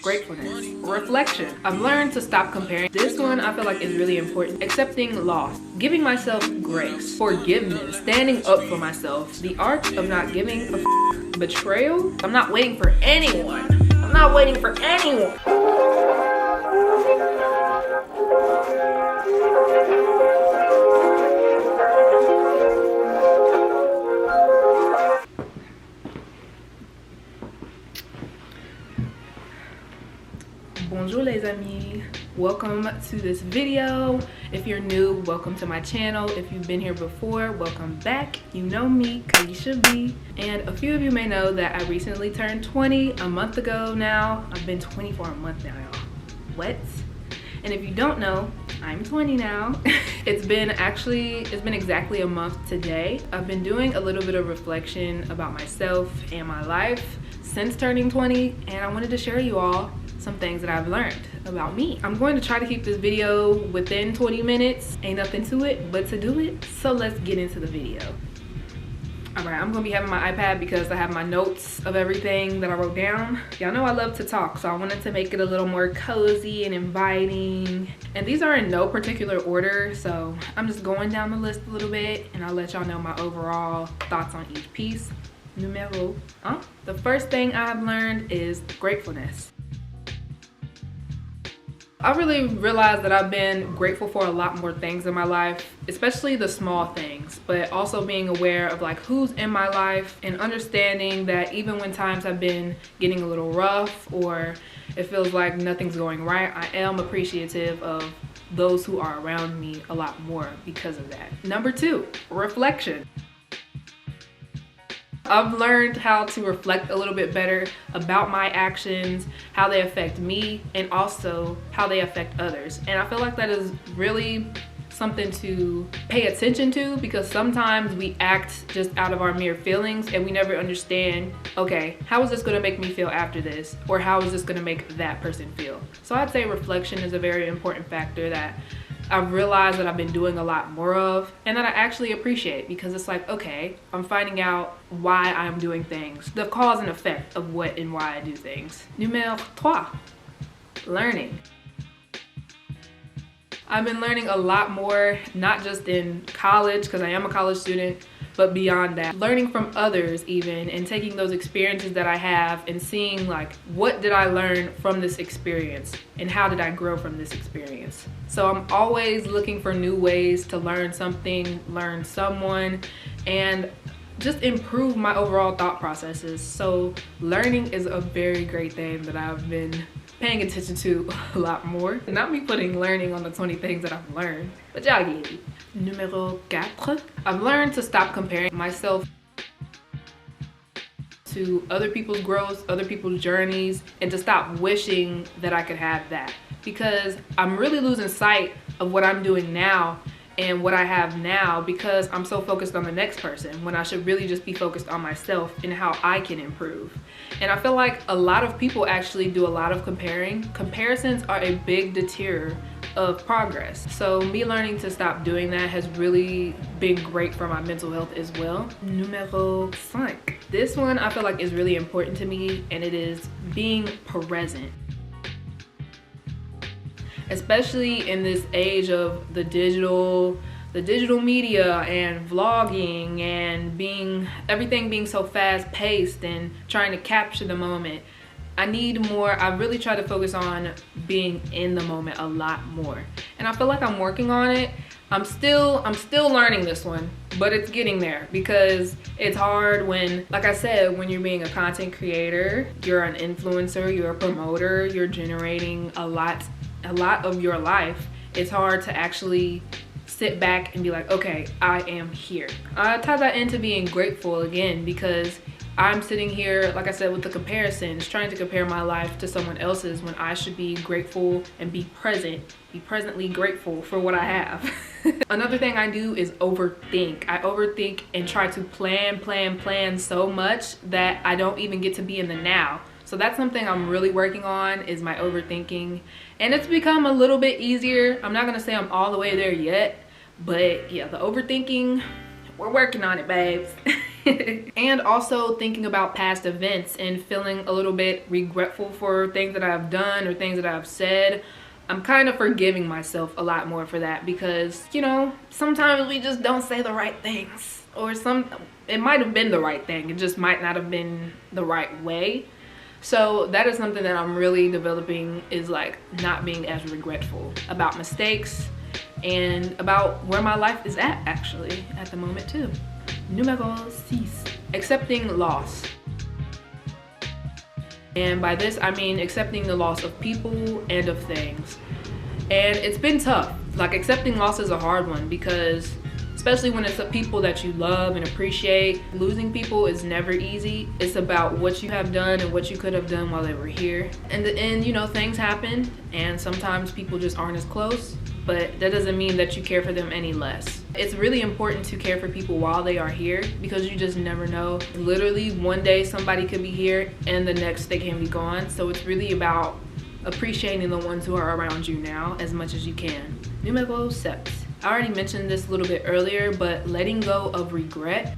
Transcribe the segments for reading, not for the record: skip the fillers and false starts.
gratefulness, reflection. I've learned to stop comparing. This one I feel like is really important. Accepting loss, giving myself grace, forgiveness, standing up for myself, the art of not giving a betrayal. I'm not waiting for anyone. I'm not waiting for anyone. Bonjour les amis, welcome to this video. If you're new, welcome to my channel. If you've been here before, welcome back. You know me, kyissab. And a few of you may know that I recently turned 20 a month ago now. I've been 20 for a month now, y'all. What? And if you don't know, I'm 20 now. It's been exactly a month today. I've been doing a little bit of reflection about myself and my life since turning 20, and I wanted to share you all some things that I've learned about me. I'm going to try to keep this video within 20 minutes. Ain't nothing to it but to do it. So let's get into the video. All right, I'm gonna be having my iPad because I have my notes of everything that I wrote down. Y'all know I love to talk, so I wanted to make it a little more cozy and inviting. And these are in no particular order, so I'm just going down the list a little bit and I'll let y'all know my overall thoughts on each piece. Numero 1. The first thing I've learned is gratefulness. I really realized that I've been grateful for a lot more things in my life, especially the small things, but also being aware of like who's in my life and understanding that even when times have been getting a little rough or it feels like nothing's going right, I am appreciative of those who are around me a lot more because of that. Number 2, reflection. I've learned how to reflect a little bit better about my actions, how they affect me, and also how they affect others. And I feel like that is really something to pay attention to, because sometimes we act just out of our mere feelings and we never understand, okay, how is this going to make me feel after this? Or how is this going to make that person feel? So I'd say reflection is a very important factor that I've realized that I've been doing a lot more of and that I actually appreciate, because it's like, okay, I'm finding out why I'm doing things, the cause and effect of what and why I do things. Numéro 3, learning. I've been learning a lot more, not just in college, because I am a college student, but beyond that, learning from others even, and taking those experiences that I have and seeing like, what did I learn from this experience and how did I grow from this experience? So I'm always looking for new ways to learn something, learn someone, and just improve my overall thought processes. So learning is a very great thing that I've been paying attention to a lot more. Not me putting learning on the 20 things that I've learned, but y'all get it. Numéro 4. I've learned to stop comparing myself to other people's growth, other people's journeys, and to stop wishing that I could have that. Because I'm really losing sight of what I'm doing now and what I have now because I'm so focused on the next person, when I should really just be focused on myself and how I can improve. And I feel like a lot of people actually do a lot of comparing. Comparisons are a big deterrent of progress. So me learning to stop doing that has really been great for my mental health as well. Numéro 5. This one I feel like is really important to me, and it is being present. Especially in this age of the digital media and vlogging and everything being so fast paced and trying to capture the moment. I need more. I really try to focus on being in the moment a lot more, and I feel like I'm working on it. I'm still learning this one, but it's getting there, because it's hard when, like I said, when you're being a content creator, you're an influencer, you're a promoter, you're generating a lot of your life. It's hard to actually sit back and be like, okay, I am here. I tie that into being grateful again, because I'm sitting here, like I said, with the comparisons, trying to compare my life to someone else's when I should be grateful and be presently grateful for what I have. Another thing I do is overthink. I overthink and try to plan so much that I don't even get to be in the now. So that's something I'm really working on, is my overthinking. And it's become a little bit easier. I'm not gonna say I'm all the way there yet, but yeah, the overthinking, we're working on it, babes. And also thinking about past events and feeling a little bit regretful for things that I've done or things that I've said. I'm kind of forgiving myself a lot more for that because, you know, sometimes we just don't say the right things, or it might have been the right thing, it just might not have been the right way. So that is something that I'm really developing, is like not being as regretful about mistakes and about where my life is at actually at the moment too. Numéro 6, accepting loss. And by this I mean accepting the loss of people and of things. And it's been tough. Like, accepting loss is a hard one because, especially when it's the people that you love and appreciate, losing people is never easy. It's about what you have done and what you could have done while they were here. In the end, you know, things happen and sometimes people just aren't as close, but that doesn't mean that you care for them any less. It's really important to care for people while they are here because you just never know. Literally one day somebody could be here and the next they can be gone. So it's really about appreciating the ones who are around you now as much as you can. Numéro 7. I already mentioned this a little bit earlier, but letting go of regret.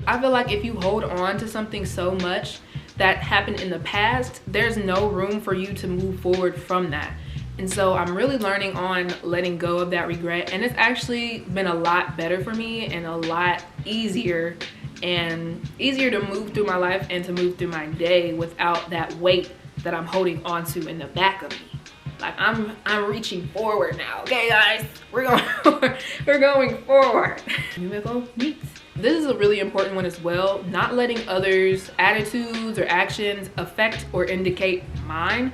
I feel like if you hold on to something so much that happened in the past, there's no room for you to move forward from that. And so I'm really learning on letting go of that regret, and it's actually been a lot better for me and a lot easier to move through my life and to move through my day without that weight that I'm holding on to in the back of me. Like, I'm reaching forward now. Okay guys, we're going forward. Numéro 8. This is a really important one as well. Not letting others' attitudes or actions affect or indicate mine.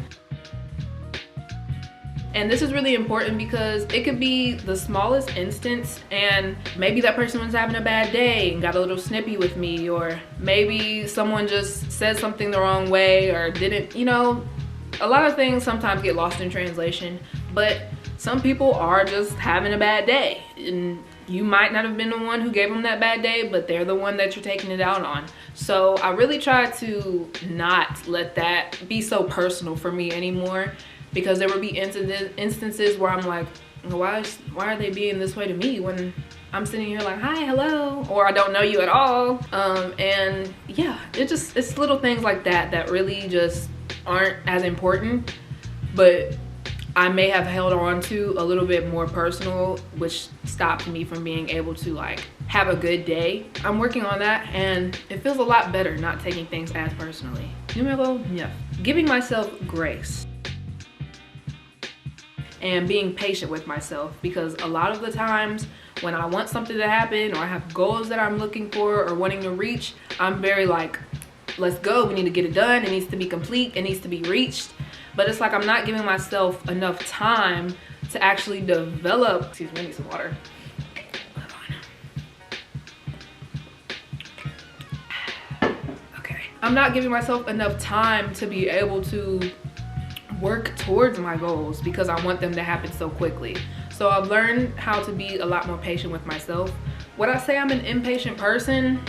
And this is really important because it could be the smallest instance, and maybe that person was having a bad day and got a little snippy with me, or maybe someone just said something the wrong way or didn't, you know, a lot of things sometimes get lost in translation, but some people are just having a bad day, and you might not have been the one who gave them that bad day, but they're the one that you're taking it out on. So I really try to not let that be so personal for me anymore, because there would be instances where I'm like, why are they being this way to me when I'm sitting here like, hi, hello, or I don't know you at all. And yeah, it's little things like that that really just aren't as important, but I may have held on to a little bit more personal, which stopped me from being able to like have a good day. I'm working on that, and it feels a lot better not taking things as personally. Numéro 9. Giving myself grace and being patient with myself, because a lot of the times when I want something to happen or I have goals that I'm looking for or wanting to reach, I'm very like, let's go, we need to get it done, it needs to be complete, it needs to be reached. But it's like I'm not giving myself enough time to actually develop. Excuse me, I need some water. Okay. I'm not giving myself enough time to be able to work towards my goals because I want them to happen so quickly. So I've learned how to be a lot more patient with myself. Would I say I'm an impatient person?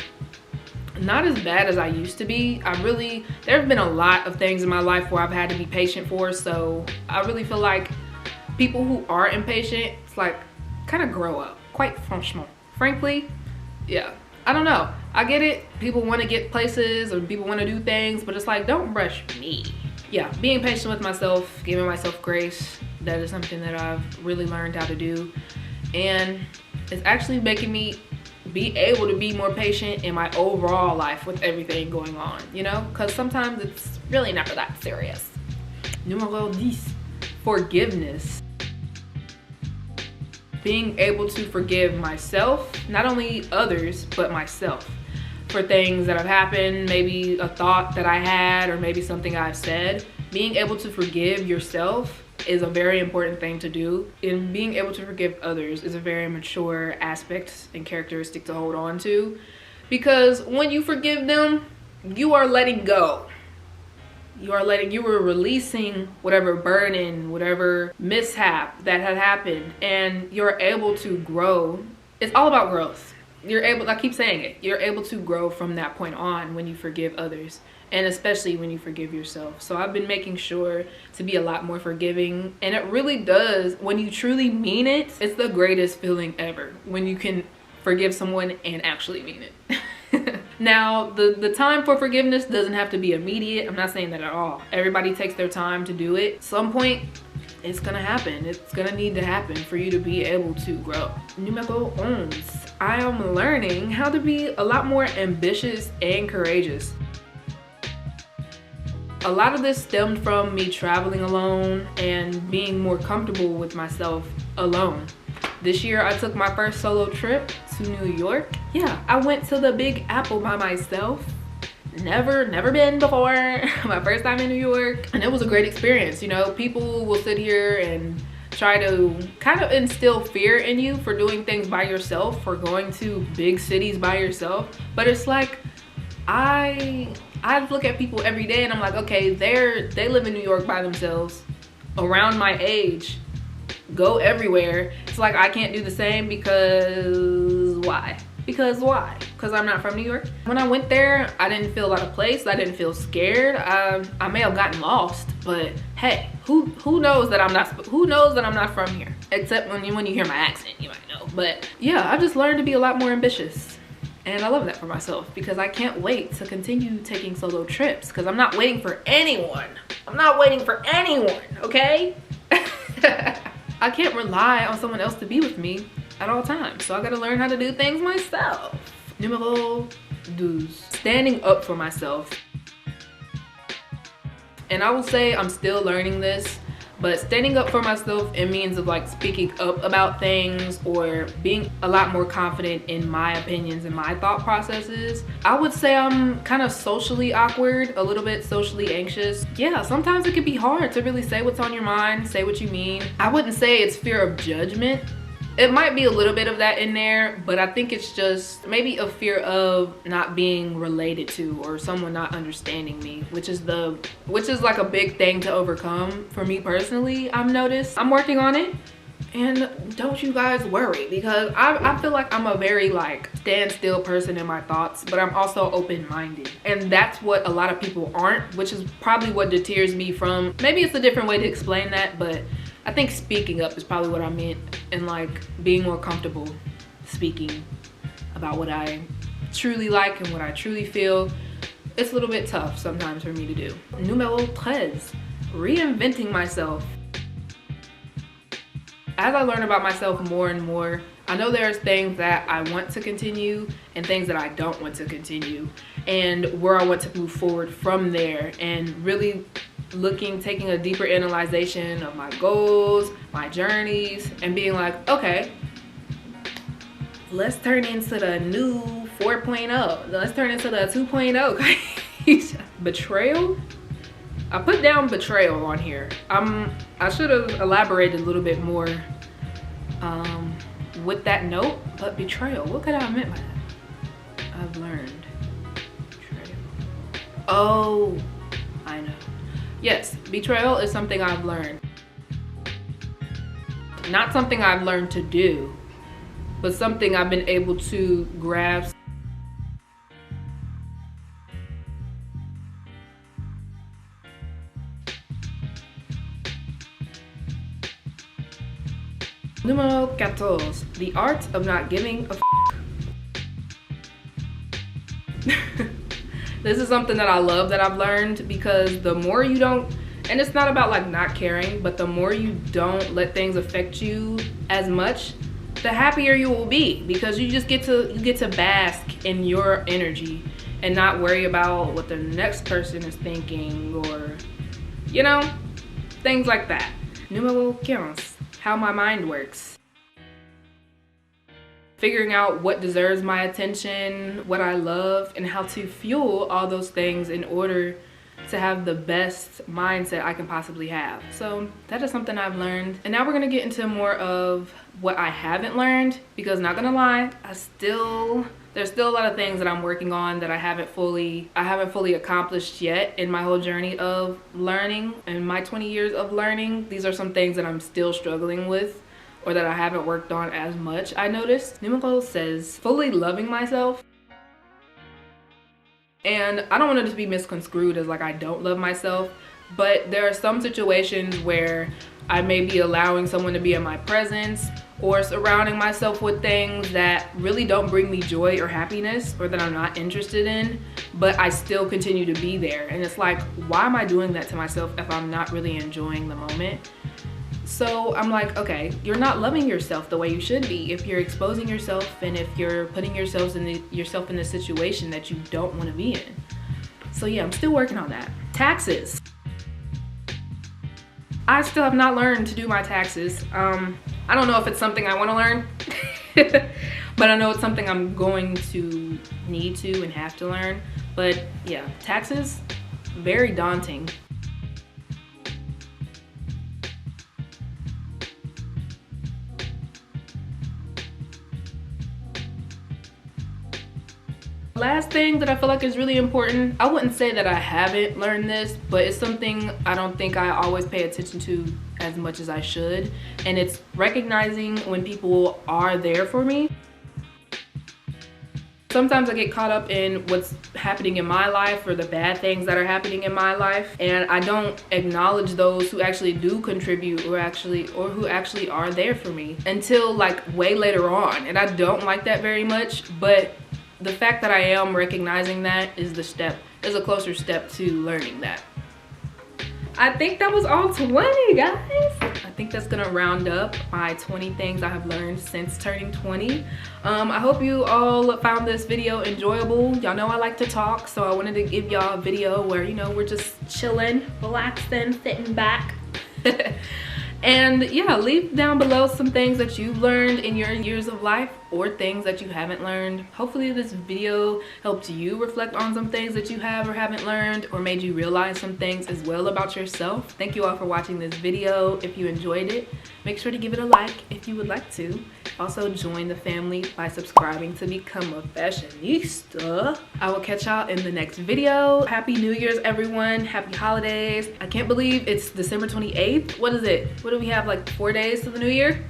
Not as bad as I used to be. There have been a lot of things in my life where I've had to be patient for, so I really feel like people who are impatient, it's like, kind of grow up, quite frankly. Yeah, I don't know. I get it, people want to get places or people want to do things, but it's like, don't rush me. Yeah, being patient with myself, giving myself grace, that is something that I've really learned how to do, and it's actually making me be able to be more patient in my overall life with everything going on, you know, because sometimes it's really never that serious. Numéro 10. Forgiveness. Being able to forgive myself, not only others, but myself, for things that have happened, maybe a thought that I had, or maybe something I've said. Being able to forgive yourself is a very important thing to do, and being able to forgive others is a very mature aspect and characteristic to hold on to, because when you forgive them, you are letting go. You were releasing whatever burden, whatever mishap that had happened, and you're able to grow. It's all about growth. I keep saying it, you're able to grow from that point on when you forgive others, and especially when you forgive yourself. So I've been making sure to be a lot more forgiving, and it really does, when you truly mean it, it's the greatest feeling ever. When you can forgive someone and actually mean it. Now, the time for forgiveness doesn't have to be immediate. I'm not saying that at all. Everybody takes their time to do it. At some point, it's gonna happen. It's gonna need to happen for you to be able to grow. Numero 11. I am learning how to be a lot more ambitious and courageous. A lot of this stemmed from me traveling alone and being more comfortable with myself alone. This year, I took my first solo trip to New York. Yeah, I went to the Big Apple by myself. Never been before. My first time in New York, and it was a great experience. You know, people will sit here and try to kind of instill fear in you for doing things by yourself, for going to big cities by yourself. But it's like, I look at people every day and I'm like, okay, they live in New York by themselves, around my age, go everywhere. It's like I can't do the same because why? Because why? Because I'm not from New York. When I went there, I didn't feel out of place. I didn't feel scared. I may have gotten lost, but hey, who knows that I'm not from here? Except when you hear my accent, you might know. But yeah, I just learned to be a lot more ambitious. And I love that for myself because I can't wait to continue taking solo trips because I'm not waiting for anyone. I'm not waiting for anyone, okay? I can't rely on someone else to be with me at all times. So I gotta learn how to do things myself. Numero 12. Standing up for myself. And I will say I'm still learning this, but standing up for myself, it means of like speaking up about things or being a lot more confident in my opinions and my thought processes. I would say I'm kind of socially awkward, a little bit socially anxious. Yeah, sometimes it can be hard to really say what's on your mind, say what you mean. I wouldn't say it's fear of judgment. It might be a little bit of that in there, but I think it's just maybe a fear of not being related to or someone not understanding me, which is like a big thing to overcome for me personally. I've noticed. I'm working on it, and don't you guys worry because I feel like I'm a very like standstill person in my thoughts, but I'm also open-minded, and that's what a lot of people aren't, which is probably what deters me from. Maybe it's a different way to explain that, but I think speaking up is probably what I meant, and like being more comfortable speaking about what I truly like and what I truly feel. It's a little bit tough sometimes for me to do. Numero 13. Reinventing myself. As I learn about myself more and more, I know there's things that I want to continue and things that I don't want to continue, and where I want to move forward from there, and really taking a deeper analyzation of my goals, my journeys, and being like, okay, let's turn into the new 4.0. Let's turn into the 2.0. Betrayal. I put down betrayal on here. I should have elaborated a little bit more with that note, but betrayal, what could I have meant by that? I've learned. Betrayal. Oh, I know. Yes, betrayal is something I've learned. Not something I've learned to do, but something I've been able to grasp. Numero 14. The art of not giving a This is something that I love that I've learned, because the more you don't, and it's not about like not caring, but the more you don't let things affect you as much, the happier you will be, because you just get to bask in your energy and not worry about what the next person is thinking, or you know, things like that. Numero 15. How my mind works. Figuring out what deserves my attention, what I love, and how to fuel all those things in order to have the best mindset I can possibly have. So that is something I've learned. And now we're gonna get into more of what I haven't learned, because not gonna lie, there's still a lot of things that I'm working on that I haven't fully accomplished yet in my whole journey of learning. In my 20 years of learning, these are some things that I'm still struggling with, or that I haven't worked on as much, I noticed. Numero says, fully loving myself. And I don't want it to be misconstrued as like I don't love myself, but there are some situations where I may be allowing someone to be in my presence, or surrounding myself with things that really don't bring me joy or happiness, or that I'm not interested in, but I still continue to be there. And it's like, why am I doing that to myself if I'm not really enjoying the moment? So I'm like, okay, you're not loving yourself the way you should be if you're exposing yourself and if you're putting yourself in a situation that you don't want to be in. So yeah, I'm still working on that. Taxes. I still have not learned to do my taxes. I don't know if it's something I want to learn, but I know it's something I'm going to need to and have to learn. But yeah, taxes, very daunting. Last thing that I feel like is really important, I wouldn't say that I haven't learned this, but it's something I don't think I always pay attention to as much as I should, and it's recognizing when people are there for me. Sometimes I get caught up in what's happening in my life or the bad things that are happening in my life, and I don't acknowledge those who actually do contribute or who actually are there for me until like way later on, and I don't like that very much. But the fact that I am recognizing that is a closer step to learning that. I think that was all 20, guys. I think that's gonna round up my 20 things I have learned since turning 20. I hope you all found this video enjoyable. Y'all know I like to talk, so I wanted to give y'all a video where, you know, we're just chilling, relaxing, sitting back. And yeah, leave down below some things that you've learned in your years of life or things that you haven't learned. Hopefully this video helped you reflect on some things that you have or haven't learned, or made you realize some things as well about yourself. Thank you all for watching this video. If you enjoyed it, make sure to give it a like if you would like to. Also join the family by subscribing to become a fashionista. I will catch y'all in the next video. Happy New Year's, everyone. Happy holidays. I can't believe it's December 28th. What is it? What do we have, like 4 days to the new year?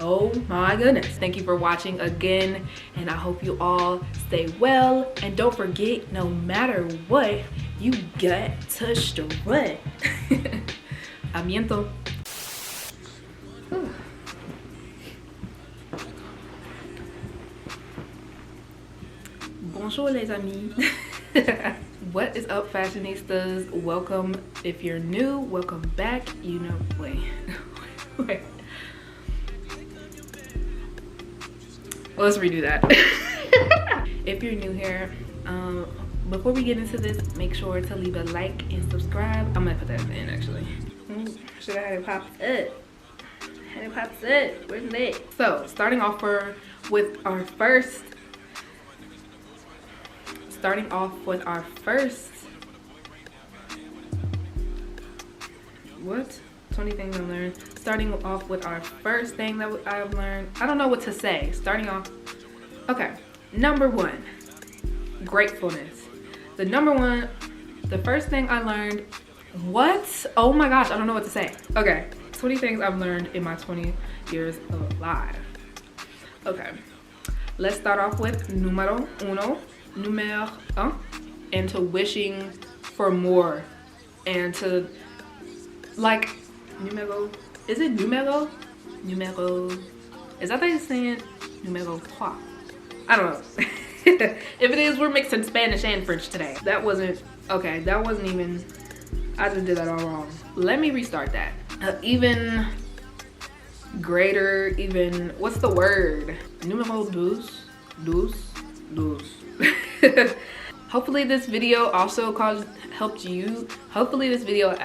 Oh my goodness. Thank you for watching again, and I hope you all stay well. And don't forget, no matter what, you got to strut. A bientôt. Bonjour les amis. What is up, fashionistas? Welcome. If you're new, welcome back. You know, wait. Well, let's redo that. If you're new here, before we get into this, make sure to leave a like and subscribe. I'm gonna put that in actually. Should I have it popped up? Had it popped up. Where's it? So, starting off with our first. What? 20 things I've learned. Starting off with our first thing that I've learned. I don't know what to say. Starting off. Okay. Number 1. Gratefulness. The first thing I learned. What? Oh my gosh. I don't know what to say. Okay. 20 things I've learned in my 20 years of life. Okay. Let's start off with numero 1, and to wishing for more, and to like numero, is it numero? Is that how you saying numero 3? I don't know. If it is, we're mixing Spanish and French today. That wasn't even, I just did that all wrong. Let me restart that. Even greater, what's the word? Numero 2. Hopefully this video also helped you. Hopefully this video